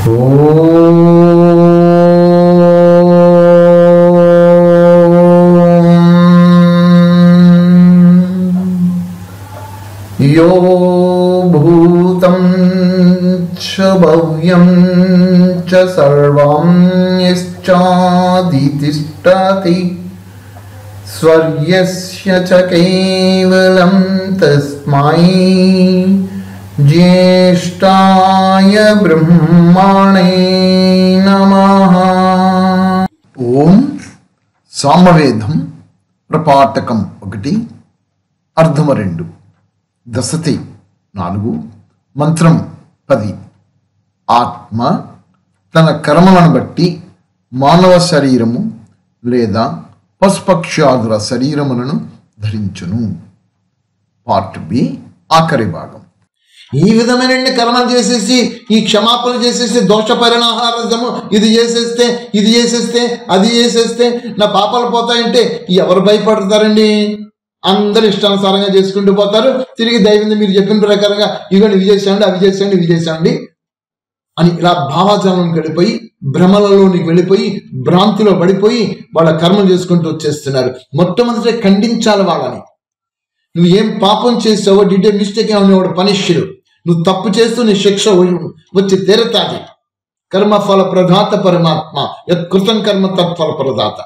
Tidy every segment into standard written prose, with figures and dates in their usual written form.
यो भूतं च भव्यं च सर्वं यश्चादितिष्ठति स्वर्यस्य च केवलं तस्मै ज्येष्ठाय ब्रह्मणे नमः। ओम सामवेदं प्रपाठकं 1 అర్థము 2 దశతి 4 మంత్రం 10 ఆత్మ తన కర్మలను బట్టి మానవ శరీరము లేదా పశుపక్షాదుల శరీరములను ధరించును. పార్ట్ బి ఆఖరి భాగం. ఈ విధమైన కర్మలు చేసేసి ఈ క్షమాపణ చేసేసి దోష పరిణాహారము ఇది చేసేస్తే అది చేసేస్తే నా పాపాలు పోతాయంటే ఎవరు భయపడతారండి? అందరు ఇష్టానుసారంగా చేసుకుంటూ పోతారు. తిరిగి దైవం మీరు చెప్పిన ప్రకారంగా ఇవన్నీ ఇవి చేసేయండి అవి చేసేయండి అని ఇలా భావాజాలంలోకి వెళ్ళిపోయి భ్రమలలోనికి వెళ్ళిపోయి భ్రాంతిలో పడిపోయి వాళ్ళ కర్మలు చేసుకుంటూ వచ్చేస్తున్నారు. మొట్టమొదట ఖండించాలి వాళ్ళని. నువ్వు ఏం పాపం చేసావో డిడే మిస్టేక్ ఏమన్నా వాడు పనిష్యుడు. నువ్వు తప్పు చేస్తూ నీ శిక్ష వచ్చి తీరతాది. కర్మఫల ప్రదాత పరమాత్మ యత్కృతం కర్మ తత్ఫల ప్రదాత.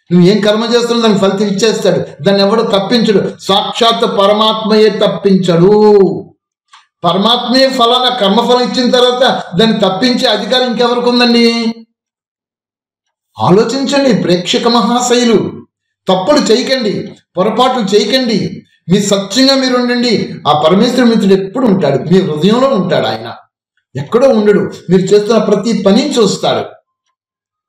నువ్వు ఏం కర్మ చేస్తున్నావు దానికి ఫలితం ఇచ్చేస్తాడు. దాన్ని ఎవడు తప్పించడు. సాక్షాత్ పరమాత్మయే తప్పించడు. పరమాత్మయే ఫలానా కర్మఫలం ఇచ్చిన తర్వాత దాన్ని తప్పించే అధికారం ఇంకెవరికి ఉందండి? ఆలోచించండి ప్రేక్షక మహాశైలు. తప్పులు చేయకండి, పొరపాట్లు చేయకండి. మీ సత్యంగా మీరు ఉండండి. ఆ పరమేశ్వర మిత్రుడు ఎప్పుడు ఉంటాడు, మీ హృదయంలో ఉంటాడు. ఆయన ఎక్కడో ఉండడు. మీరు చేస్తున్న ప్రతి పని చూస్తాడు.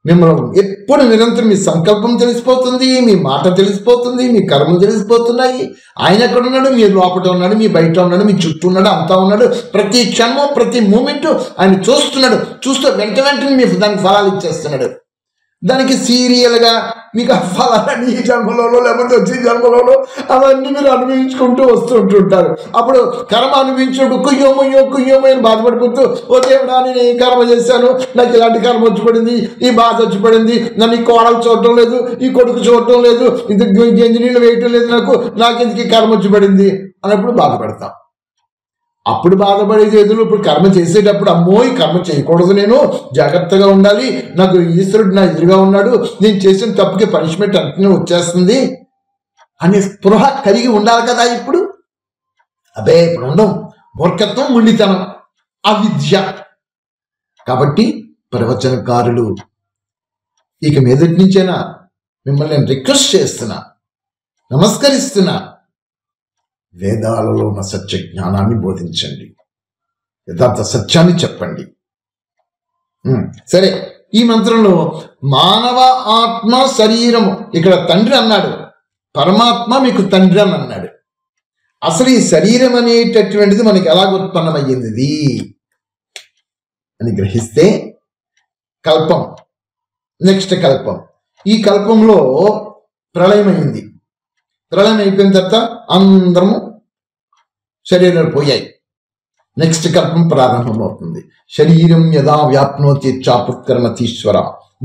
మిమ్మల్ని ఎప్పుడు నిరంతరం మీ సంకల్పం తెలిసిపోతుంది, మీ మాట తెలిసిపోతుంది, మీ కర్మలు తెలిసిపోతున్నాయి. ఆయన ఎక్కడ ఉన్నాడు? మీ లోపల ఉన్నాడు, మీ బయట ఉన్నాడు, మీ చుట్టూ ఉన్నాడు, అంతా ఉన్నాడు. ప్రతి క్షణం ప్రతి మూమెంట్ ఆయన చూస్తున్నాడు. చూస్తూ వెంటనే మీ దానికి ఫలాలు ఇచ్చేస్తున్నాడు. దానికి సీరియల్గా మీకు ఆ ఫలాన్ని ఈ జన్మలోనో లేకపోతే వచ్చే జన్మలోనో అవన్నీ మీరు అనుభవించుకుంటూ వస్తుంటుంటారు. అప్పుడు కర్మ అనుభవించుడు కుయ్యోమో అని బాధపడిపోతూ ఓ దేవుడా నేను ఏ కర్మ చేశాను, నాకు ఇలాంటి కర్మ వచ్చి పడింది, ఈ బాధ వచ్చి పడింది, నన్ను ఈ కోడలు చూడటం లేదు, ఈ కొడుకు చూడటం లేదు, ఇది ఇంజనీర్లు వేయటం లేదు, నాకు ఎందుకు ఈ కర్మ వచ్చి పడింది అన్నప్పుడు బాధపడతాం. అప్పుడు బాధపడేది ఎదురు. ఇప్పుడు కర్మ చేసేటప్పుడు అమ్మో ఈ కర్మ చేయకూడదు, నేను జాగ్రత్తగా ఉండాలి, నాకు ఈశ్వరుడు నా ఎదురుగా ఉన్నాడు, నేను చేసిన తప్పుకి పనిష్మెంట్ అంటనే వచ్చేస్తుంది అనే స్పృహ కలిగి ఉండాలి కదా. ఇప్పుడు అబ్బే ఇప్పుడు ఉండం. మూర్ఖత్వం, ముండితనం, అవిద్య. కాబట్టి ప్రవచనకారులు ఇక మీదటి నుంచైనా మిమ్మల్ని నేను రిక్వెస్ట్ చేస్తున్నా, నమస్కరిస్తున్నా, వేదాలలో ఉన్న సత్య జ్ఞానాన్ని బోధించండి, యథార్థ సత్యాన్ని చెప్పండి. సరే, ఈ మంత్రంలో మానవ ఆత్మ శరీరము, ఇక్కడ తండ్రి అన్నాడు, పరమాత్మ మీకు తండ్రి అని అన్నాడు. అసలు ఈ శరీరం అనేటటువంటిది మనకి ఎలాగ ఉత్పన్నమయ్యింది అని గ్రహిస్తే కల్పం, నెక్స్ట్ కల్పం. ఈ కల్పంలో ప్రళయమైంది. ప్రళయం అయిపోయిన తర్వాత అందరము శరీరాలు పోయాయి. నెక్స్ట్ కల్పం ప్రారంభమవుతుంది. శరీరం యదా వ్యాప్నోతి చాపుత్కర్మతీశ్వర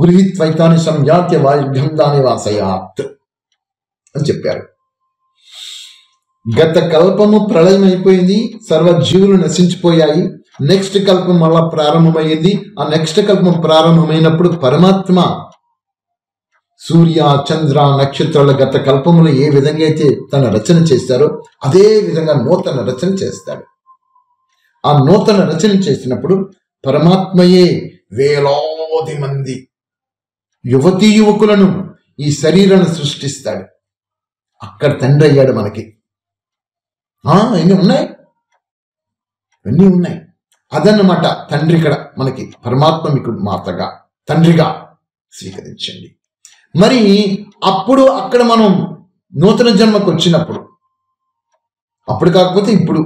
గృహీత్వైతాని సంయాత్య వాయుగంధాని వాసయాత్ అని చెప్పారు. గత కల్పము ప్రళయం అయిపోయింది, సర్వజీవులు నశించిపోయాయి. నెక్స్ట్ కల్పం మళ్ళా ప్రారంభమైంది. ఆ నెక్స్ట్ కల్పం ప్రారంభమైనప్పుడు పరమాత్మ సూర్య చంద్ర నక్షత్రాల గత కల్పములు ఏ విధంగా అయితే తన రచన చేస్తారో అదే విధంగా నూతన రచన చేస్తాడు. ఆ నూతన రచన చేసినప్పుడు పరమాత్మయే వేలాది మంది యువతీ యువకులను ఈ శరీరాన్ని సృష్టిస్తాడు. అక్కడ తండ్రి అయ్యాడు మనకి. ఇవన్నీ ఉన్నాయి. అదన్నమాట తండ్రి. ఇక్కడ మనకి పరమాత్మ మీకు మాతగా తండ్రిగా స్వీకరించండి. మరి అప్పుడు అక్కడ మనం నూతన జన్మకు వచ్చినప్పుడు, అప్పుడు కాకపోతే ఇప్పుడు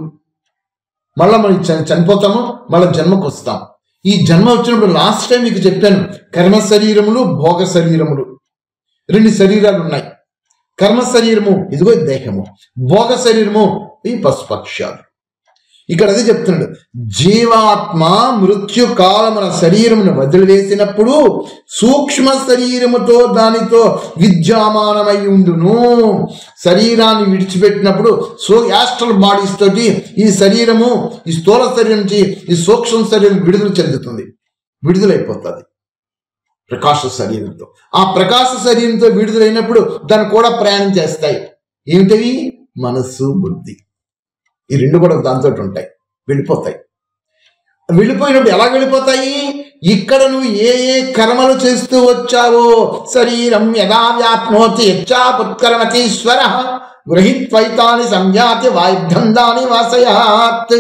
మళ్ళీ మనం చనిపోతాము, మళ్ళీ జన్మకు వస్తాం. ఈ జన్మ వచ్చినప్పుడు లాస్ట్ టైం మీకు చెప్పాను, కర్మ శరీరములు భోగ శరీరములు 2 శరీరాలు ఉన్నాయి. కర్మ శరీరము ఇదిగో దేహము, భోగ శరీరము ఈ పశుపక్షాలు. ఇక్కడ అదే చెప్తున్నాడు, జీవాత్మ మృత్యు కాలమున శరీరమును వదిలివేసినప్పుడు సూక్ష్మ శరీరముతో దానితో విద్యామానమై ఉండును. శరీరాన్ని విడిచిపెట్టినప్పుడు యాస్ట్రల్ బాడీస్ తోటి ఈ శరీరము, ఈ స్థూల శరీరం నుంచి ఈ సూక్ష్మ శరీరం విడుదల చెందుతుంది, విడుదలైపోతుంది ప్రకాశ శరీరంతో. ఆ ప్రకాశ శరీరంతో విడుదలైనప్పుడు దాన్ని కూడా ప్రయాణం చేస్తాయి. ఏమిటవి? మనస్సు, బుద్ధి. ఈ రెండు కూడా దాంతో ఉంటాయి, వెళ్ళిపోతాయి. వెళ్ళిపోయినప్పుడు ఎలా వెళ్ళిపోతాయి? ఇక్కడ నువ్వు ఏ ఏ కర్మలు చేస్తూ వచ్చావో, శరీరం యదా వ్యాప్నోతి యచ్చాపుత్కరమతీశ్వర గృహీత్వైతాని సంయాతి వాయుద్ధందాని వాసయాత్.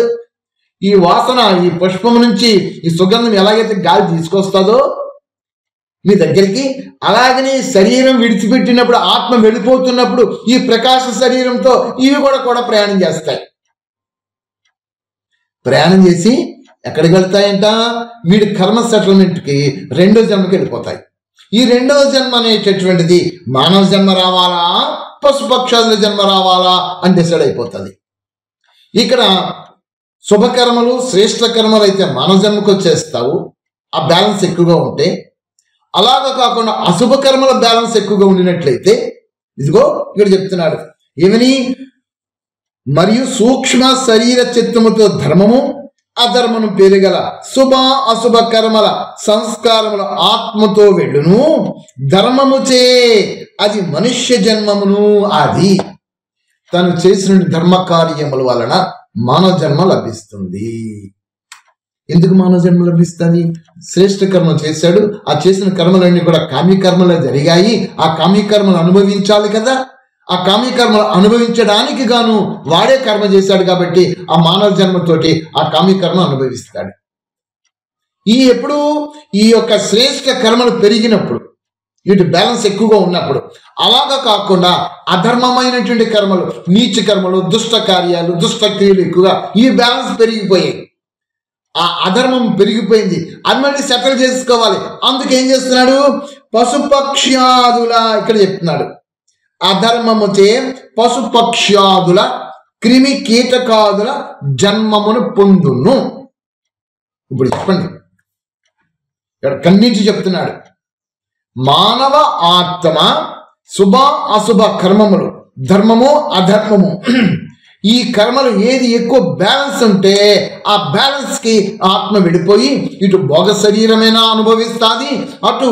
ఈ వాసన, ఈ పుష్పం నుంచి ఈ సుగంధం ఎలాగైతే గాలి తీసుకొస్తుందో మీ దగ్గరికి, అలాగనే శరీరం విడిచిపెట్టినప్పుడు, ఆత్మ వెళ్ళిపోతున్నప్పుడు ఈ ప్రకాశ శరీరంతో ఇవి కూడా ప్రయాణం చేస్తాయి. ప్రయాణం చేసి ఎక్కడికి వెళ్తాయంట? వీడి కర్మ సెటిల్మెంట్కి రెండో జన్మకి వెళ్ళిపోతాయి. ఈ రెండవ జన్మ అనేటటువంటిది మానవ జన్మ రావాలా, పశుపక్షాదుల జన్మ రావాలా అని డిసైడ్ అయిపోతుంది. ఇక్కడ శుభకర్మలు, శ్రేష్ఠ కర్మలు అయితే మానవ జన్మకు వచ్చేస్తావు, ఆ బ్యాలెన్స్ ఎక్కువగా ఉంటే. అలాగా కాకుండా అశుభ కర్మల బ్యాలెన్స్ ఎక్కువగా ఉండినట్లయితే, ఇదిగో ఇక్కడ చెప్తున్నాడు ఏమని, మరియు సూక్ష్మ శరీర చిత్తముతో ధర్మము అధర్మము పెరుగల శుభ అశుభ కర్మల సంస్కారముల ఆత్మతో వెళ్ళును. ధర్మముచే అది మనుష్య జన్మమును, అది తను చేసిన ధర్మ కార్యముల వలన మానవ జన్మ లభిస్తుంది. ఎందుకు మానవ జన్మ లభిస్తుంది? శ్రేష్ఠ కర్మ చేశాడు, ఆ చేసిన కర్మలన్నీ కూడా కామ్యకర్మలే జరిగాయి. ఆ కామ్యకర్మలు అనుభవించాలి కదా. ఆ కామ్యకర్మలు అనుభవించడానికి గాను వాడే కర్మ చేశాడు కాబట్టి ఆ మానవ జన్మతోటి ఆ కామ్యకర్మ అనుభవిస్తాడు. ఎప్పుడు ఈ యొక్క శ్రేష్ఠ కర్మలు పెరిగినప్పుడు, వీటి బ్యాలెన్స్ ఎక్కువగా ఉన్నప్పుడు. అలాగా కాకుండా అధర్మమైనటువంటి కర్మలు, నీచ కర్మలు, దుష్ట కార్యాలు, దుష్ట క్రియలు ఎక్కువగా, ఈ బ్యాలెన్స్ పెరిగిపోయాయి. ఆ అధర్మం పెరిగిపోయింది, అది మళ్ళీ సెటిల్ చేసుకోవాలి. అందుకేం చేస్తున్నాడు? పశుపక్ష్యాదుల, ఇక్కడ చెప్తున్నాడు, అధర్మముచే పశుపక్ష్యాదుల క్రిమి కీటకాదుల జన్మమును పొందును. ఇప్పుడు చెప్పండి, ఇక్కడ కన్నించి చెప్తున్నాడు, మానవ ఆత్మ శుభ అశుభ కర్మములు, ధర్మము అధర్మము, ఈ కర్మలు ఏది ఎక్కువ బ్యాలెన్స్ ఉంటే ఆ బ్యాలెన్స్ కి ఆత్మ విడిపోయి ఇటు భోగ శరీరమైనా అనుభవిస్తుంది, అటు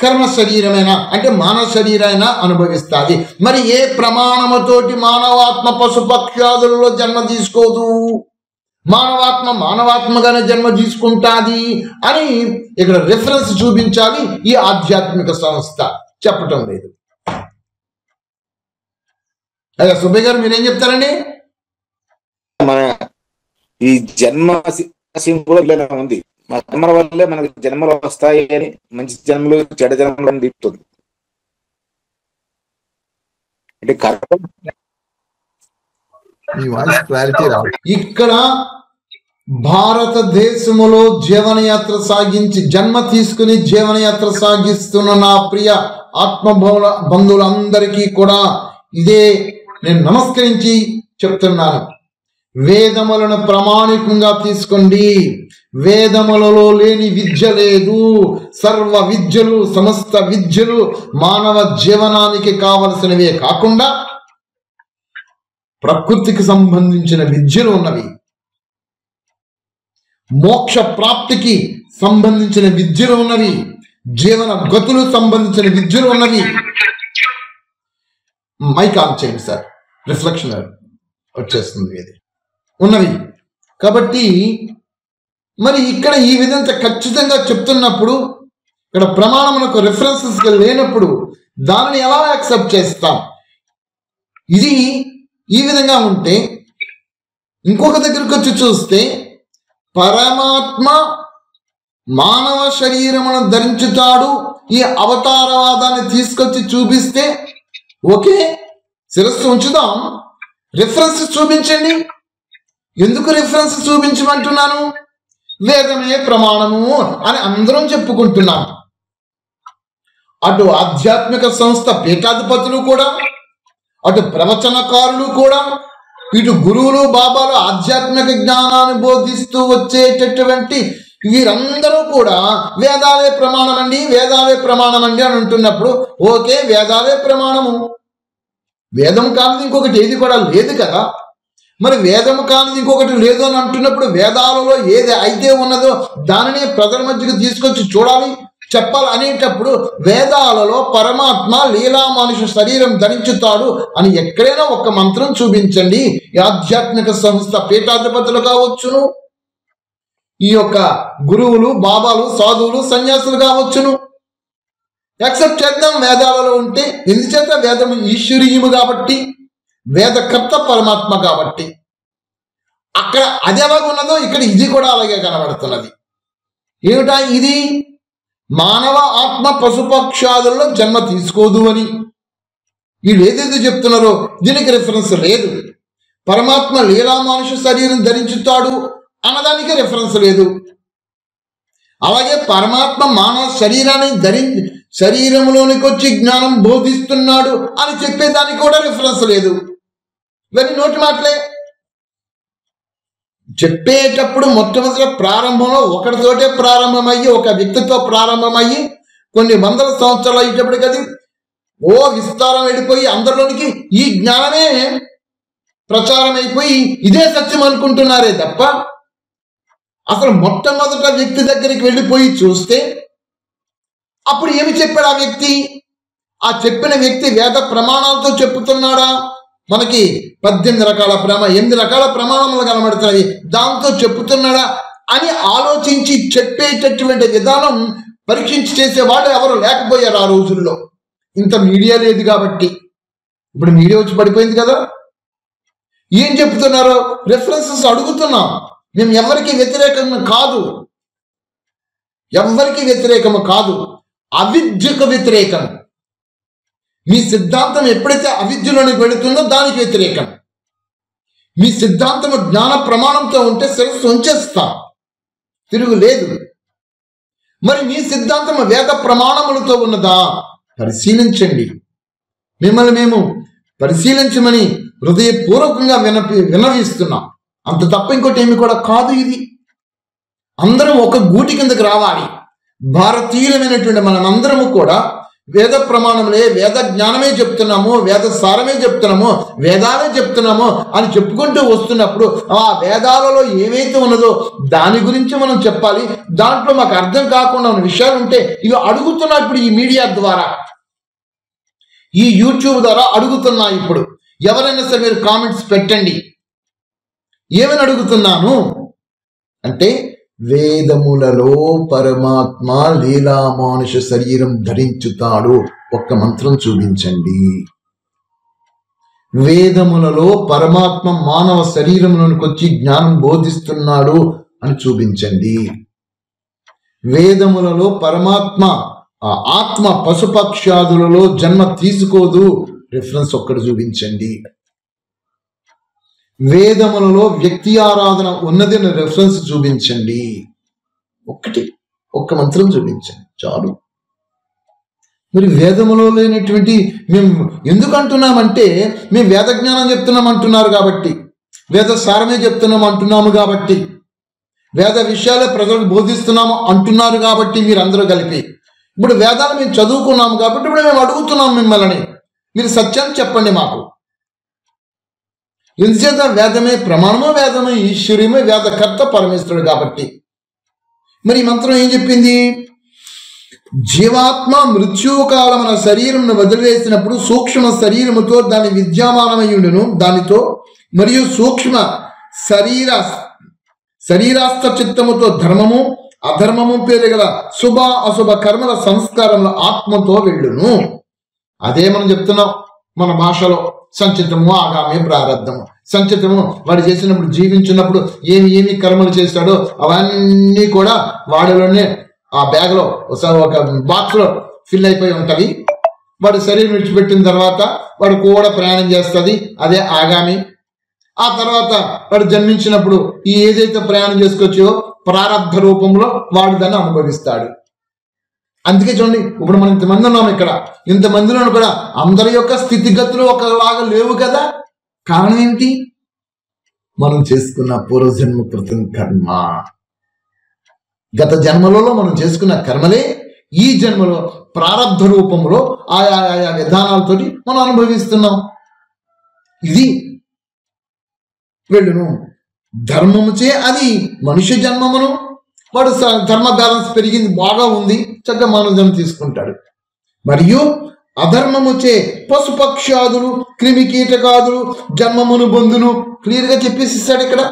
కర్మ శరీరమైనా అంటే మానవ శరీరైనా అనుభవిస్తుంది. మరి ఏ ప్రమాణముతోటి మానవాత్మ పశుపక్షాదులలో జన్మ తీసుకోదు, మానవాత్మ మానవాత్మగానే జన్మ తీసుకుంటాది అని ఇక్కడ రిఫరెన్స్ చూపించాలి. ఈ ఆధ్యాత్మిక సంస్థ చెప్పటం లేదు. అదే సుబ్బయ్య గారు మీరేం చెప్తారండి? మన ఈ జన్మ కూడా ఉంది, మా జన్మల వల్లే మనకి జన్మలు వస్తాయి అని, మంచి జన్మలు చెడు జన్మలు తీపుతుంది. అంటే ఇక్కడ భారతదేశములో జీవనయాత్ర సాగించి జన్మ తీసుకుని జీవనయాత్ర సాగిస్తున్న నా ప్రియ ఆత్మభౌల బంధువులందరికీ కూడా ఇదే నేను నమస్కరించి చెప్తున్నాను. వేదములను ప్రామాణికంగా తీసుకోండి. వేదములలో లేని విద్య లేదు. సర్వ విద్యలు, సమస్త విద్యలు మానవ జీవనానికి కావలసినవే కాకుండా ప్రకృతికి సంబంధించిన విద్యలు ఉన్నవి, మోక్ష ప్రాప్తికి సంబంధించిన విద్యలు ఉన్నవి, జీవన గతులు సంబంధించిన విద్యలు ఉన్నవి. మైక్ ఆన్ చేయండి సార్, రిఫ్లెక్షన్ వచ్చేస్తుంది, ఇది ఉన్నవి. కాబట్టి మరి ఇక్కడ ఈ విధంగా ఖచ్చితంగా చెప్తున్నప్పుడు, ఇక్కడ ప్రమాణములకు రిఫరెన్సెస్ లేనప్పుడు దానిని ఎలా యాక్సెప్ట్ చేస్తాం? ఇది ఈ విధంగా ఉంటే ఇంకొక దగ్గరికి వచ్చి చూస్తే పరమాత్మ మానవ శరీరమును ధరించుతాడు, ఈ అవతారవాదాన్ని తీసుకొచ్చి చూపిస్తే ఓకే, శిరస్సు ఉంచుదాం. రిఫరెన్స్ చూపించండి. ఎందుకు రిఫరెన్స్ చూపించమంటున్నాను? వేదమే ప్రమాణము అని అందరం చెప్పుకుంటున్నాం. అటు ఆధ్యాత్మిక సంస్థ పీఠాధిపతులు కూడా, అటు ప్రవచనకారులు కూడా ఇటు గురువులు బాబాలు ఆధ్యాత్మిక జ్ఞానాన్ని బోధిస్తూ వచ్చేటటువంటి వీరందరూ కూడా వేదాలే ప్రమాణం అండి, వేదాలే ప్రమాణం అండి అని అంటున్నప్పుడు ఓకే, వేదాలే ప్రమాణము. వేదం కానిది ఇంకొకటి ఏది కూడా లేదు కదా. మరి వేదము కానిది ఇంకొకటి లేదు అని అంటున్నప్పుడు వేదాలలో ఏది అయితే ఉన్నదో దానిని ప్రజల మధ్యకి తీసుకొచ్చి చూడాలి, చెప్పాలి అనేటప్పుడు వేదాలలో పరమాత్మ లీలా మనుషు శరీరం ధరించుతాడు అని ఎక్కడైనా ఒక మంత్రం చూపించండి. ఈ ఆధ్యాత్మిక సంస్థ పీఠాధిపతులు కావచ్చును, ఈ యొక్క గురువులు బాబాలు సాధువులు సన్యాసులు కావచ్చును, యాక్సెప్ట్ చేద్దాం వేదాలలో ఉంటే. ఎందుచేత వేదము ఈశ్వరీయము కాబట్టి, వేదకర్త పరమాత్మ కాబట్టి. అక్కడ అది ఎలాగ ఉన్నదో ఇక్కడ ఇది కూడా అలాగే కనబడుతున్నది. ఏమిటా ఇది? మానవ ఆత్మ పశుపక్షాదుల్లో జన్మ తీసుకోదు అని వీళ్ళు ఏదైతే చెప్తున్నారో దీనికి రిఫరెన్స్ లేదు. పరమాత్మ లీలా మనుషు శరీరం ధరించుతాడు అన్నదానికి రిఫరెన్స్ లేదు. అలాగే పరమాత్మ మానవ శరీరాన్ని శరీరంలోనికి వచ్చి జ్ఞానం బోధిస్తున్నాడు అని చెప్పేదానికి కూడా రిఫరెన్స్ లేదు. ఇవన్నీ నోటి మాటలే. చెప్పేటప్పుడు మొట్టమొదటి ప్రారంభంలో ఒకటితోటే ప్రారంభమయ్యి, ఒక వ్యక్తితో ప్రారంభమయ్యి కొన్ని వందల సంవత్సరాలు అయ్యేటప్పటికి అది విస్తారం వెళ్ళిపోయి అందరిలోనికి ఈ జ్ఞానమే ప్రచారం అయిపోయి ఇదే సత్యం అనుకుంటున్నారే తప్ప అసలు మొట్టమొదట వ్యక్తి దగ్గరికి వెళ్ళిపోయి చూస్తే అప్పుడు ఏమి చెప్పాడు ఆ వ్యక్తి? ఆ చెప్పిన వ్యక్తి వేద ప్రమాణాలతో చెప్పుతున్నాడా? మనకి 18 రకాల 8 రకాల ప్రమాణములు కనబడుతున్నాయి, దాంతో చెప్పుతున్నాడా అని ఆలోచించి చెప్పేటటువంటి విధానం పరీక్షించి చేసేవాడు ఎవరు లేకపోయారు ఆ రోజుల్లో. ఇంత మీడియా లేదు కాబట్టి. ఇప్పుడు మీడియా వచ్చి పడిపోయింది కదా. ఏం చెప్తున్నారో రెఫరెన్సెస్ అడుగుతున్నాం. మేము ఎవరికి వ్యతిరేకము కాదు, ఎవరికి వ్యతిరేకము కాదు, అవిద్యకు వ్యతిరేకం. మీ సిద్ధాంతం ఎప్పుడైతే అవిద్యలోనికి వెళుతుందో దానికి వ్యతిరేకం. మీ సిద్ధాంతం జ్ఞాన ప్రమాణంతో ఉంటే శిరస్సు ఉంచేస్తాం, తిరుగులేదు. మరి మీ సిద్ధాంతం వేద ప్రమాణములతో ఉన్నదా? పరిశీలించండి. మిమ్మల్ని మేము పరిశీలించమని హృదయపూర్వకంగా విన్నవిస్తున్నాం. అంత తప్ప ఇంకోటి ఏమి కూడా కాదు. ఇది అందరం ఒక గూటి కిందకి రావాలి. భారతీయులమైనటువంటి మనమందరము కూడా వేద ప్రమాణములే, వేద జ్ఞానమే చెప్తున్నాము, వేద సారమే చెప్తున్నాము, వేదాలే చెప్తున్నాము అని చెప్పుకుంటూ వస్తున్నప్పుడు ఆ వేదాలలో ఏమైతే ఉన్నదో దాని గురించి మనం చెప్పాలి. దాంట్లో మాకు అర్థం కాకుండా ఉన్న విషయాలు ఉంటే ఇవి అడుగుతున్నా. ఇప్పుడు ఈ మీడియా ద్వారా, ఈ యూట్యూబ్ ద్వారా అడుగుతున్నా. ఇప్పుడు ఎవరైనా సరే మీరు కామెంట్స్ పెట్టండి. ఏమని అడుగుతున్నాను అంటే, వేదములలో పరమాత్మ లీలా మానుష శరీరం ధరించుతాడు, ఒక్క మంత్రం చూపించండి. వేదములలో పరమాత్మ మానవ శరీరంలోనికి వచ్చి జ్ఞానం బోధిస్తున్నాడు అని చూపించండి. వేదములలో పరమాత్మ ఆత్మ పశుపక్షాదులలో జన్మ తీసుకోదు, రిఫరెన్స్ ఒక్కటి చూపించండి. వేదములలో వ్యక్తి ఆరాధన ఉన్నది అని రెఫరెన్స్ చూపించండి. ఒక్క మంత్రం చూపించండి చాలు. మరి వేదములో లేనటువంటి మేము ఎందుకు అంటున్నామంటే, మేము వేద జ్ఞానం చెప్తున్నాం అంటున్నారు కాబట్టి, వేద సారమే చెప్తున్నాం అంటున్నాము కాబట్టి, వేద విషయాలే ప్రజలకు బోధిస్తున్నాము అంటున్నారు కాబట్టి మీరందరూ కలిపి ఇప్పుడు వేదాలు మేము చదువుకున్నాము కాబట్టి ఇప్పుడు మేము అడుగుతున్నాం మిమ్మల్ని, మీరు సత్యాన్ని చెప్పండి మాకు. ఎందుచేత వేదమే ప్రమాణము, వేదమే ఈశ్వర్యమే, వేదకర్త పరమేశ్వరుడు కాబట్టి. మరి ఈ మంత్రం ఏం చెప్పింది? జీవాత్మ మృత్యుకాలమున శరీరమును వదిలివేసినప్పుడు సూక్ష్మ శరీరముతో దాని విద్యమానమయుడును, దానితో మరియు సూక్ష్మ శరీరాస్థ చిత్తముతో ధర్మము అధర్మము పేరు గల శుభ అశుభ కర్మల సంస్కారముల ఆత్మతో వెళ్ళును. అదే మనం చెప్తున్నాం మన భాషలో. సంచితము, ఆగామి, ప్రారంధము. సంచితము వాడు చేసినప్పుడు, జీవించినప్పుడు ఏమి కర్మలు చేశాడో అవన్నీ కూడా వాడిలోనే ఆ బ్యాగ్లో ఒక బాక్స్లో ఫిల్ అయిపోయి ఉంటది. వాడు శరీరం విడిచిపెట్టిన తర్వాత వాడు కూడా ప్రయాణం చేస్తుంది, అదే ఆగామి. ఆ తర్వాత వాడు జన్మించినప్పుడు ఈ ఏదైతే ప్రయాణం చేసుకొచ్చో ప్రారంధ రూపంలో వాడు దాన్ని అనుభవిస్తాడు. అందుకే చూడండి, ఇప్పుడు మనం ఇంతమంది ఉన్నాం ఇక్కడ, ఇంతమందిలో కూడా అందరి యొక్క స్థితిగతులు ఒకలాగా లేవు కదా. కారణం ఏంటి? మనం చేసుకున్న పూర్వజన్మ కృతం కర్మ. గత జన్మలలో మనం చేసుకున్న కర్మలే ఈ జన్మలో ప్రారబ్ధ రూపంలో ఆయా విధానాలతోటి మనం అనుభవిస్తున్నాం. ఇది వెళ్ళును. ధర్మముచే అది మనుష్య జన్మమును వాడు ధర్మ బ్యాలెన్స్ పెరిగింది, బాగా ఉంది, చక్కగా మానవ జన్మ తీసుకుంటాడు. మరియు అధర్మముచే పశుపక్షాదులు క్రిమి కీటకాదులు జన్మమును పొందును. క్లియర్ గా చెప్పేసి ఇస్తాడు ఇక్కడ.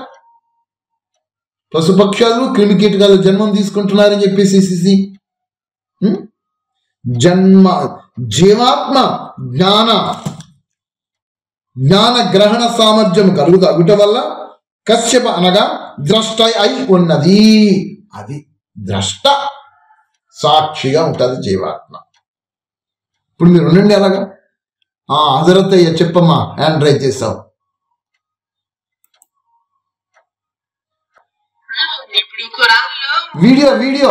పశుపక్షాదులు క్రిమి కీటకాదులు జన్మం తీసుకుంటున్నారని చెప్పేసి జన్మ జీవాత్మ జ్ఞాన గ్రహణ సామర్థ్యం కలుగుట వల్ల కశ్యప అనగా ద్రష్ట అయి ఉన్నది. అది ద్రష్ట, సాక్షిగా ఉంటుంది జీవాత్మ. ఇప్పుడు మీరు ఉండండి అలాగా. హజరత్ అయ్య చెప్పమ్మా, హ్యాండ్ రైజ్ చేసావు. వీడియో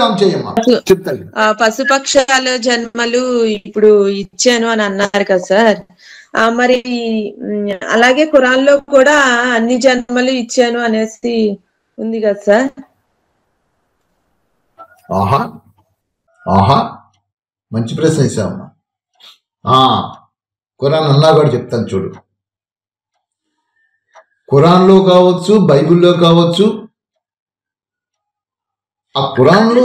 ఆన్ చేయమ్మా, చెప్తాను. పశుపక్షాల జన్మలు ఇప్పుడు ఇచ్చాను అని అన్నారు కదా సార్. మరి అలాగే ఖురాన్లో కూడా అన్ని జన్మలు ఇచ్చాను అనేసి ఉంది కదా సార్. ఆహా మంచి ప్రశ్న వేసావమ్మా. ఖురాన్ అన్నా కూడా చెప్తాను చూడు. ఖురాన్లో కావచ్చు, బైబిల్లో కావచ్చు, ఆ ఖురాన్లో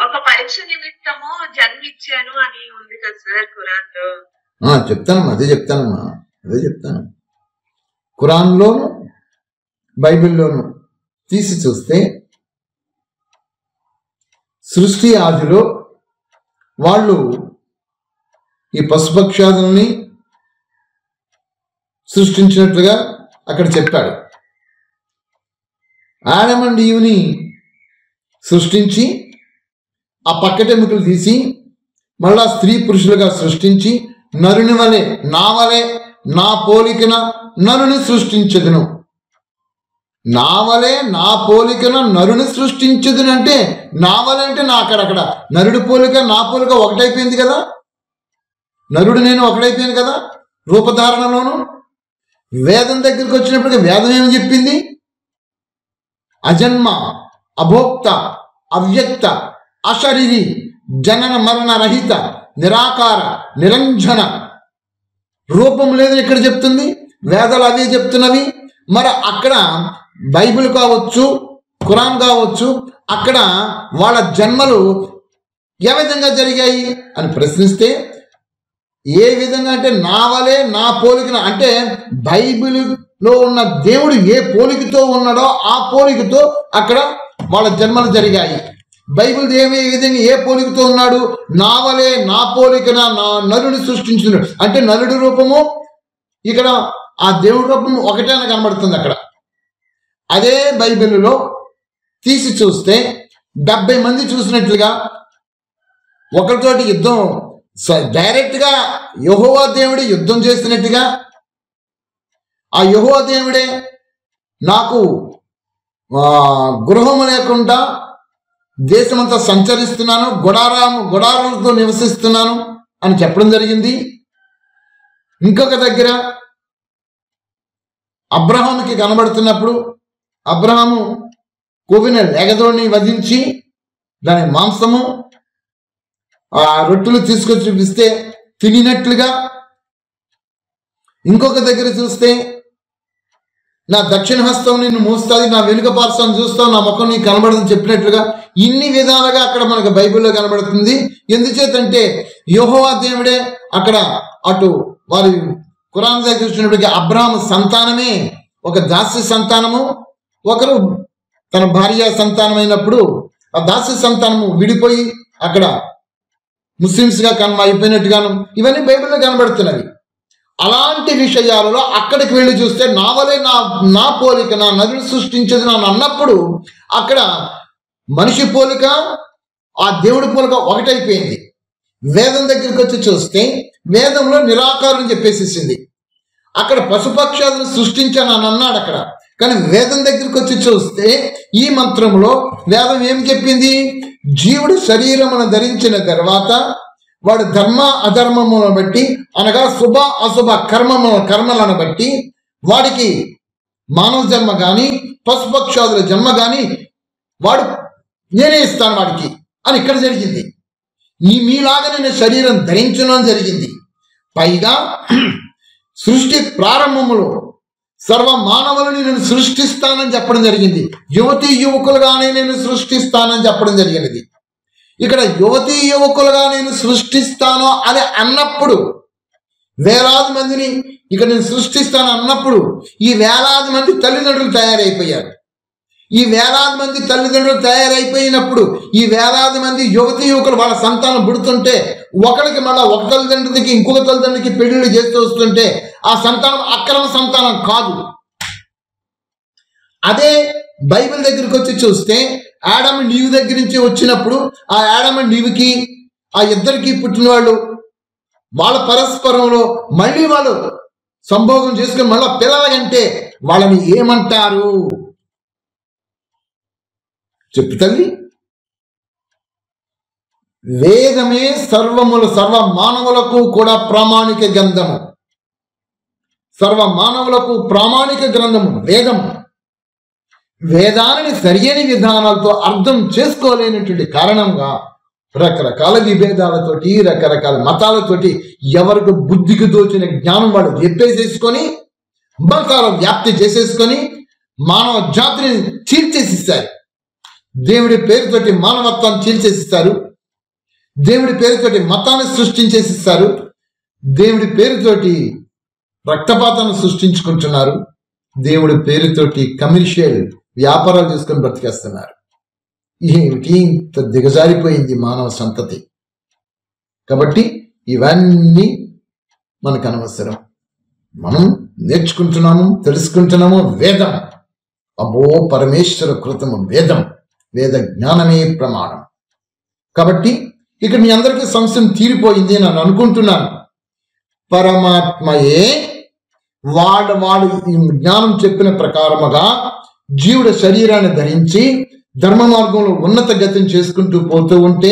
ఒక పరీక్ష నిమిత్తము జన్మించాను అని ఉంది కదా సార్ ఖురాన్లో. చెప్తానమ్మా, అదే చెప్తాను. ఖురాన్లోను బైబిల్లోను తీసి చూస్తే సృష్టి ఆదిలో వాళ్ళు ఈ పశుపక్షాదుల్ని సృష్టించినట్లుగా అక్కడ చెప్పాడు. ఆడమ్ అండ్ ఈవ్ని సృష్టించి ఆ పక్కటెముకలు తీసి మళ్ళా స్త్రీ పురుషులుగా సృష్టించి నరుని వలె నా పోలికన నరుని సృష్టించదును. నా వలె నా పోలికన నరుని సృష్టించదును అంటే నా వలె అంటే నా అక్కడ నరుడి పోలిక నా పోలిక ఒకటైపోయింది కదా. నరుడు నేను ఒకటైపోయాను కదా రూపధారణలోను. వేదం దగ్గరికి వచ్చినప్పటికీ వేదం ఏమని చెప్పింది? అజన్మ, అభోక్త, అవ్యక్త, అశరీరి, జనన మరణ రహిత, నిరాకార, నిరంజన, రూపం లేదని ఇక్కడ చెప్తుంది. వేదాలు అవే చెప్తున్నవి. మరి అక్కడ బైబిల్ కావచ్చు, ఖురాన్ కావచ్చు, అక్కడ వాళ్ళ జన్మలు ఏ విధంగా జరిగాయి అని ప్రశ్నిస్తే ఏ విధంగా అంటే నా వలే నా పోలికన, అంటే బైబిల్లో ఉన్న దేవుడు ఏ పోలికతో ఉన్నాడో ఆ పోలికతో అక్కడ వాళ్ళ జన్మలు జరిగాయి. బైబిల్ ఏ విధంగా ఏ పోలికతో ఉన్నాడు? నా వలే నా పోలికన నా నరుని సృష్టించున్నాడు అంటే నరుడి రూపము ఇక్కడ ఆ దేవుడి రూపము ఒకటే అని కనబడుతుంది అక్కడ. అదే బైబిల్లో తీసి చూస్తే 70 మంది చూసినట్లుగా ఒకరితోటి యుద్ధం డైరెక్ట్ గా యెహోవా దేవుడే యుద్ధం చేసినట్టుగా, ఆ యెహోవా దేవుడే నాకు గృహము లేకుండా దేశమంతా సంచరిస్తున్నాను, గుడారాలతో నివసిస్తున్నాను అని చెప్పడం జరిగింది. ఇంకొక దగ్గర అబ్రహాముకి కనబడుతున్నప్పుడు అబ్రహాము కొవ్విన లేగదోడిని వధించి దాని మాంసము ఆ రొట్టెలు తీసుకొచ్చి చూపిస్తే తినినట్లుగా, ఇంకొక దగ్గర చూస్తే నా దక్షిణ హస్తం నిన్ను మూస్తుంది, నా వెనుక పార్శ్వం చూస్తావు, నా ముఖం నీకు కనబడదని చెప్పినట్లుగా ఇన్ని విధాలుగా అక్కడ మనకు బైబిల్లో కనబడుతుంది. ఎందుచేతంటే యెహోవా దేవుడే అక్కడ అటు వారి ఖురాన్ దగ్గర చూసినప్పటికీ అబ్రాహాము సంతానమే ఒక దాస్య సంతానము, ఒకరు తన భార్య సంతానమైనప్పుడు ఆ దాస్య సంతానము విడిపోయి అక్కడ ముస్లిమ్స్గా అయిపోయినట్టుగాను ఇవన్నీ బైబిల్లో కనబడుతున్నవి. అలాంటి విషయాలలో అక్కడికి వెళ్ళి చూస్తే నా వలే నా పోలిక నా నరుడు సృష్టించేది నన్ను అన్నప్పుడు అక్కడ మనిషి పోలిక ఆ దేవుడి పోలిక ఒకటైపోయింది. వేదం దగ్గరికి వచ్చి చూస్తే వేదంలో నిరాకారం చెప్పేసేసింది. అక్కడ పశుపక్షాలను సృష్టించానని అన్నాడు అక్కడ. కానీ వేదం దగ్గరికి వచ్చి చూస్తే ఈ మంత్రంలో వేదం ఏం చెప్పింది? జీవుడు శరీరమును ధరించిన తర్వాత వాడు ధర్మ అధర్మములను బట్టి అనగా శుభ అశుభ కర్మలను బట్టి వాడికి మానవ జన్మ కానీ పశుపక్షాదుల జన్మ కానీ వాడు నేనే ఇస్తాను వాడికి అని ఇక్కడ జరిగింది. మీలాగా నేను శరీరం ధరించడం జరిగింది. పైగా సృష్టి ప్రారంభములో సర్వ మానవులని నేను సృష్టిస్తానని చెప్పడం జరిగింది. యువతీ యువకులుగానే నేను సృష్టిస్తానని చెప్పడం జరిగినది. ఇక్కడ యువతీ యువకులుగా నేను సృష్టిస్తాను అని అన్నప్పుడు వేలాది మందిని ఇక్కడ నేను సృష్టిస్తాను అన్నప్పుడు ఈ వేలాది మంది తల్లిదండ్రులు తయారైపోయారు. ఈ వేలాది మంది తల్లిదండ్రులు తయారైపోయినప్పుడు ఈ వేలాది మంది యువతీ యువకులు వాళ్ళ సంతానం పుడుతుంటే ఒకరికి మళ్ళీ ఒక తల్లిదండ్రులకి ఇంకొక తల్లిదండ్రులకి పెళ్లిళ్ళు చేస్తూ వస్తుంటే ఆ సంతానం అక్రమ సంతానం కాదు. అదే బైబిల్ దగ్గరికి వచ్చి చూస్తే ఆడమ్ నీవు దగ్గర నుంచి వచ్చినప్పుడు ఆ ఆడమ్ నీవుకి ఆ ఇద్దరికి పుట్టిన వాళ్ళు వాళ్ళ పరస్పరంలో మళ్ళీ వాళ్ళు సంభోగం చేసుకుని మళ్ళీ పిల్లలంటే వాళ్ళని ఏమంటారు చెప్పు తల్లి? వేదమే సర్వ మానవులకు కూడా ప్రామాణిక గ్రంథము. సర్వ మానవులకు ప్రామాణిక గ్రంథము వేదము. వేదాన్ని సరియైన విధానాలతో అర్థం చేసుకోలేనటువంటి కారణంగా రకరకాల విభేదాలతోటి రకరకాల మతాలతోటి ఎవరికి బుద్ధికి దోచిన జ్ఞానం వాళ్ళు చెప్పేసేసుకొని మతాల వ్యాప్తి చేసేసుకొని మానవ జాతిని చీల్చేసిస్తారు. దేవుడి పేరుతోటి మానవత్వాన్ని చీల్చేసిస్తారు. దేవుడి పేరుతోటి మతాన్ని సృష్టించేసిస్తారు. దేవుడి పేరుతోటి రక్తపాతాన్ని సృష్టించుకుంటున్నారు. దేవుడి పేరుతోటి కమర్షియల్ వ్యాపారాలు చేసుకొని బ్రతికేస్తున్నారు. ఏమిటి ఇంత దిగజారిపోయింది మానవ సంతతి. కాబట్టి ఇవన్నీ మనకు అనవసరం. మనం నేర్చుకుంటున్నాము, తెలుసుకుంటున్నాము వేదం. అబ్బో పరమేశ్వర కృతము వేదం. వేద జ్ఞానమే ప్రమాణం. కాబట్టి ఇక్కడ మీ అందరికీ సంశయం తీరిపోయింది అని అనుకుంటున్నాను. పరమాత్మయే వాడు ఈ జ్ఞానం చెప్పిన ప్రకారముగా జీవుడు శరీరాన్ని ధరించి ధర్మ మార్గంలో ఉన్నత గతిని చేసుకుంటూ పోతూ ఉంటే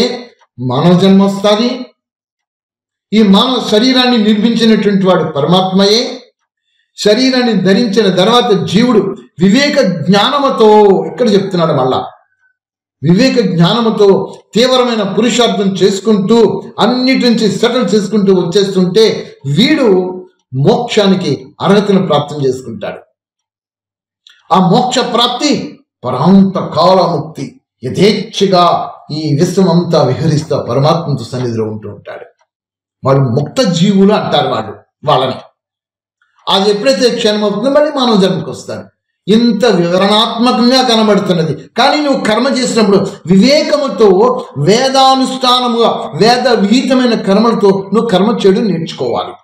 మానవ జన్మ వస్తుంది. ఈ మానవ శరీరాన్ని నిర్మించినటువంటి వాడు పరమాత్మయే. శరీరాన్ని ధరించిన తర్వాత జీవుడు వివేక జ్ఞానముతో ఇక్కడ చెప్తున్నాడు మళ్ళా వివేక జ్ఞానముతో తీవ్రమైన పురుషార్థం చేసుకుంటూ అన్నిటి నుంచి సెటిల్ చేసుకుంటూ వచ్చేస్తుంటే వీడు మోక్షానికి అర్హతను ప్రాప్తం చేసుకుంటాడు. ఆ మోక్ష ప్రాప్తి పరాంత కాలముక్తి. యథేచ్ఛగా ఈ విశ్వమంతా విహరిస్తూ పరమాత్మతో సన్నిధిలో ఉంటూ ఉంటాడు. వాళ్ళు ముక్త జీవులు అంటారు వాళ్ళని. అది ఎప్పుడైతే క్షణం అవుతుందో మళ్ళీ మానవ జన్మకు వస్తారు. ఇంత వివరణాత్మకంగా కనబడుతున్నది. కానీ నువ్వు కర్మ చేసినప్పుడు వివేకముతో వేదానుష్ఠానముగా వేద విహితమైన కర్మలతో నువ్వు కర్మ చేయడం నేర్చుకోవాలి.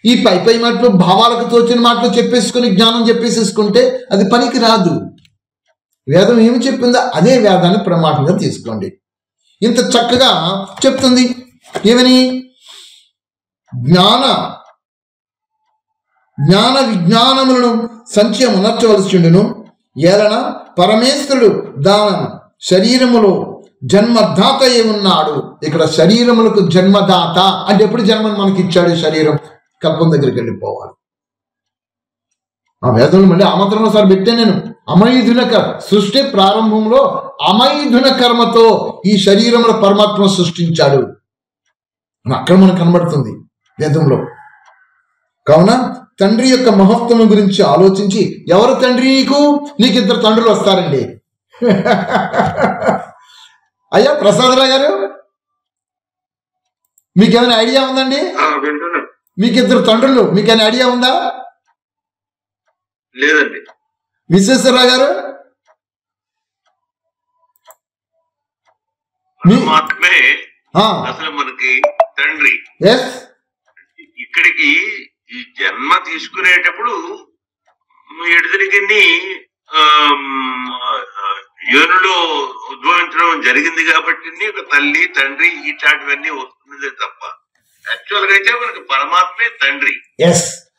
ఈ పై మాటలు భావాలకు తోచిన మాటలు చెప్పేసుకుని జ్ఞానం చెప్పేసేసుకుంటే అది పనికి రాదు. వేదం ఏమి చెప్పిందో అదే వేదాన్ని ప్రమాణంగా తీసుకోండి. ఇంత చక్కగా చెప్తుంది. ఏమని? జ్ఞాన విజ్ఞానములను సంచయం ఉనర్చవలసిండును. ఏలన పరమేశ్వరుడు దానం శరీరములో జన్మదాత ఉన్నాడు. ఇక్కడ శరీరములకు జన్మదాత అంటే ఎప్పుడు జన్మను మనకి ఇచ్చాడు? శరీరం కల్పం దగ్గరికి వెళ్ళిపోవాలి. ఆ వేదంలో మళ్ళీ ఆమంత్రం ఒకసారి పెట్టే నేను అమైథున సృష్టి ప్రారంభంలో అమైథున కర్మతో ఈ శరీరముల పరమాత్మ సృష్టించాడు అని అక్కడ మనకు కనబడుతుంది వేదంలో. కావున తండ్రి యొక్క మహత్వం గురించి ఆలోచించి, ఎవరు తండ్రి నీకు ఇద్దరు తండ్రులు వస్తారండి. అయ్యా ప్రసాదరావు గారు, మీకేమైనా ఐడియా ఉందండి? మీకు ఇద్దరు తండ్రులు, మీకేమైనా ఐడియా ఉందా? లేదండి. విశ్వేశ్వరరావు గారు, అసలు మనకి తండ్రి ఇక్కడికి ఈ జన్మ తీసుకునేటప్పుడు ఎడుదరికన్ని యోనులో ఉద్భవించడం జరిగింది కాబట్టి ఒక తల్లి తండ్రి ఇట్లాంటివన్నీ వస్తున్నదే తప్ప యాక్చువల్ గా అయితే మనకి పరమాత్మే తండ్రి.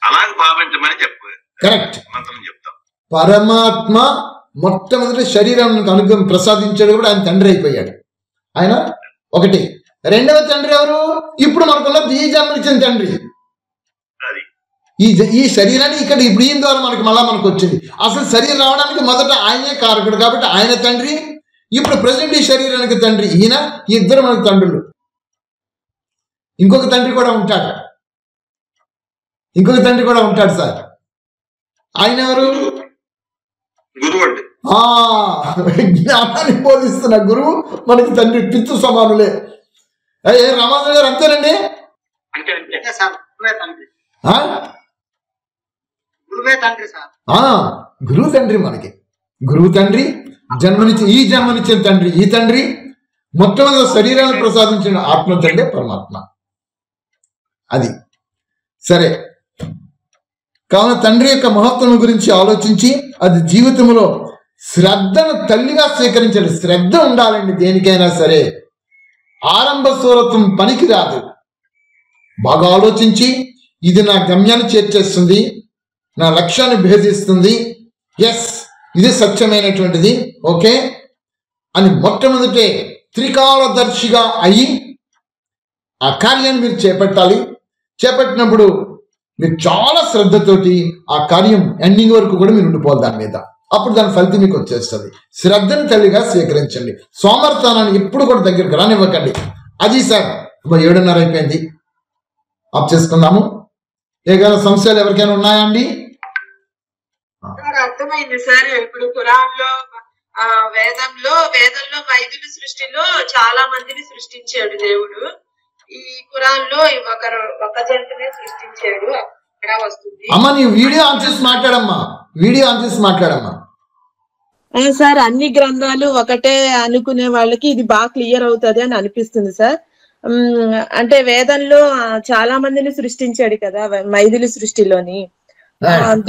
అలాగే భావించమని చెప్పారు. కరెక్ట్ మంత్రం చెప్తాం. పరమాత్మ మొట్టమొదటి శరీరాన్ని అనుగ్రహం ప్రసాదించాడు కూడా ఆయన తండ్రి అయిపోయాడు. ఆయన ఒకటి. రెండవ తండ్రి ఎవరు? ఇప్పుడు మనకున్న ఈ జన్మనిచ్చిన తండ్రి. ఈ శరీరాన్ని ఇక్కడ ఇప్పుడు ఈయన ద్వారా మనకు వచ్చింది. అసలు శరీరం రావడానికి మొదట ఆయనే కారకుడు కాబట్టి ఆయన తండ్రి. ఇప్పుడు ప్రజెంట్ ఈ శరీరానికి తండ్రి ఈయన. ఈ ఇద్దరు మనకు తండ్రులు. ఇంకొక తండ్రి కూడా ఉంటాడు సార్. ఆయన ఎవరు? జ్ఞానాన్ని బోధిస్తున్న గురువు మనకి తండ్రి, పితృ సమానులే. రామానుజు గారు అంతేనండి. గురువు తండ్రి మనకి. గురువు తండ్రి, జన్మనిచ్చిన తండ్రి ఈ తండ్రి, మొట్టమొదటి శరీరాన్ని ప్రసాదించిన ఆత్మ తండ్రి పరమాత్మ. అది సరే. కావున తండ్రి యొక్క మహత్వం గురించి ఆలోచించి అది జీవితంలో శ్రద్ధను తల్లిగా స్వీకరించండి. శ్రద్ధ ఉండాలండి దేనికైనా సరే. ఆరంభ సూరత్వం పనికి రాదు. బాగా ఆలోచించి ఇది నా గమ్యాన్ని చేర్చేస్తుంది, నా లక్ష్యాన్ని భేదిస్తుంది, ఎస్ ఇది సత్యమైనటువంటిది, ఓకే అని మొట్టమొదటే త్రికాలదర్శిగా అయ్యి ఆ కార్యాన్ని మీరు చేపట్టాలి. చేపట్టినప్పుడు మీరు చాలా శ్రద్ధతోటి ఆ కార్యం ఎండింగ్ వరకు కూడా మీరు ఉండిపోవాలి దాని మీద. అప్పుడు దాని ఫలితం మీకు వచ్చేస్తుంది. శ్రద్ధను తల్లిగా స్వీకరించండి. సోమర్థానాన్ని ఎప్పుడు కూడా దగ్గరికి రానివ్వకండి. అది సార్ 7:30 అయిపోయింది. ఆఫ్ చేసుకుందాము. ఏదైనా సంశయాలు ఎవరికైనా ఉన్నాయా అండి? అర్థమైంది సార్. ఇప్పుడు ఖురాన్లో వేదంలో మైథిలి సృష్టిలో చాలా మందిని సృష్టించాడు దేవుడు. ఈ ఖురాన్లో ఒక జంతునే సృష్టించాడు. అక్కడ వస్తుంది. అమ్మా నీ వీడియో ఆన్ చేసి మాట్లాడమ్మా. సార్ అన్ని గ్రంథాలు ఒకటే అనుకునే వాళ్ళకి ఇది బాగా క్లియర్ అవుతుంది అని అనిపిస్తుంది సార్. అంటే వేదంలో చాలా మందిని సృష్టించాడు కదా మైథిలి సృష్టిలోని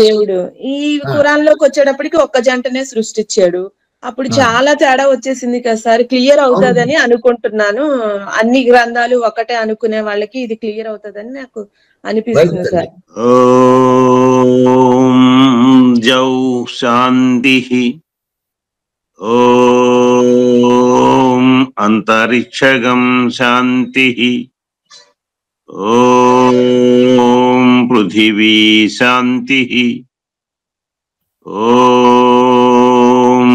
దేవుడు. ఈ ఖురాన్ లోకి వచ్చేటప్పటికి ఒక్క జంటనే సృష్టించాడు. అప్పుడు చాలా తేడా వచ్చేసింది కదా సార్. క్లియర్ అవుతుందని అనుకుంటున్నాను. అన్ని గ్రంథాలు ఒకటే అనుకునే వాళ్ళకి ఇది క్లియర్ అవుతుందని నాకు అనిపిస్తుంది సార్. ఓం జౌ శాంతి. ఓం అంతరిక్షగం శాంతి. ఓం పృథివీ శాంతి. ఓం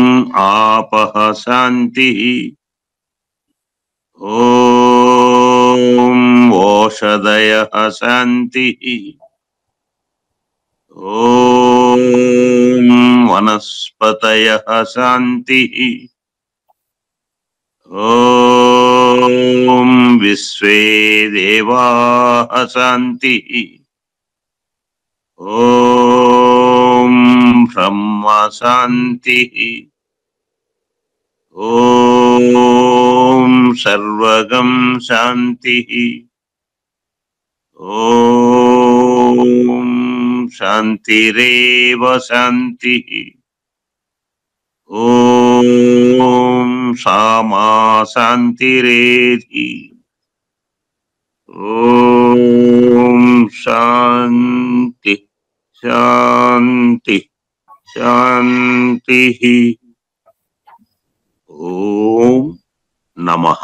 ఆపః శాంతి. ఓం ఓషధయః శాంతి. ఓం వనస్పతయః శాంతి. ఓం విశ్వే దేవాః శాంతి. ఓం బ్రహ్మ శాంతి. ఓం సర్వగం శాంతి. ఓం శాంతిరేవ శాంతి. ఓం సామా శాంతిరేధి. ఓం శాంతి శాంతి శాంతి. ఓం నమః.